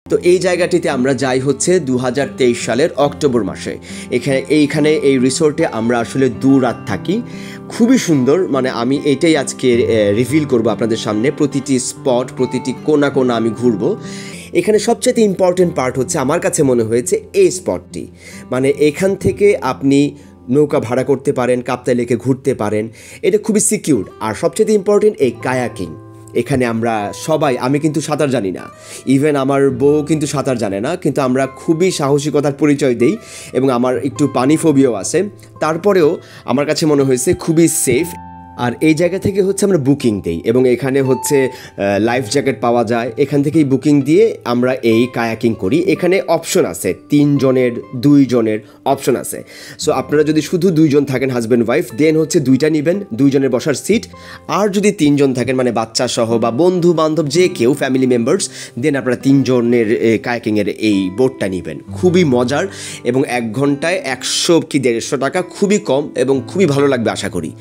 তো এই জায়গাটিতে আমরা যাই হচ্ছে 2023 সালের অক্টোবর মাসে। এইখানে এই রিসোর্টে আমরা আসলে 2 রাত থাকি। খুবই সুন্দর, মানে আমি এটাই আজকে রিভিল করব আপনাদের সামনে। প্রতিটি স্পট, প্রতিটি কোনা কোনা আমি ঘুরবো। এখানে সবচেয়ে ইম্পর্টেন্ট পার্ট হচ্ছে আমার কাছে মনে হয়েছে এই স্পটটি, মানে এখান থেকে আপনি নৌকা ভাড়া করতে পারেন, কাপ্তাই লেকে ঘুরতে পারেন, এটা খুবই সিকিউর। আর সবচেয়ে ইম্পর্টেন্ট এই কায়াকিং। এখানে আমরা সবাই, আমি কিন্তু সাঁতার জানি না, ইভেন আমার বউ কিন্তু সাঁতার জানে না, কিন্তু আমরা খুবই সাহসিকতার পরিচয় দিই এবং আমার একটু পানি ফোবিয়াও আছে। তারপরেও আমার কাছে মনে হয়েছে খুবই সেফ। আর এই জায়গা থেকে হচ্ছে আমরা বুকিং দিই এবং এখানে হচ্ছে লাইফ জ্যাকেট পাওয়া যায়। এখান থেকেই বুকিং দিয়ে আমরা এই কায়াকিং করি। এখানে অপশন আছে 3 জনের, 2 জনের অপশন আছে। সো আপনারা যদি শুধু 2 জন থাকেন, হাজব্যান্ড ওয়াইফ, দেন হচ্ছে 2টা নেবেন, 2 জনের বসার সিট। আর যদি 3 জন থাকেন, মানে বাচ্চা সহ বা বন্ধু বান্ধব যে কেউ, ফ্যামিলি মেম্বার্স, দেন আপনারা 3 জনের কায়াকিংয়ের এই বোটটা নেবেন। খুবই মজার এবং 1 ঘন্টায় 100 কি 150 টাকা, খুবই কম এবং খুবই ভালো লাগবে আশা করি।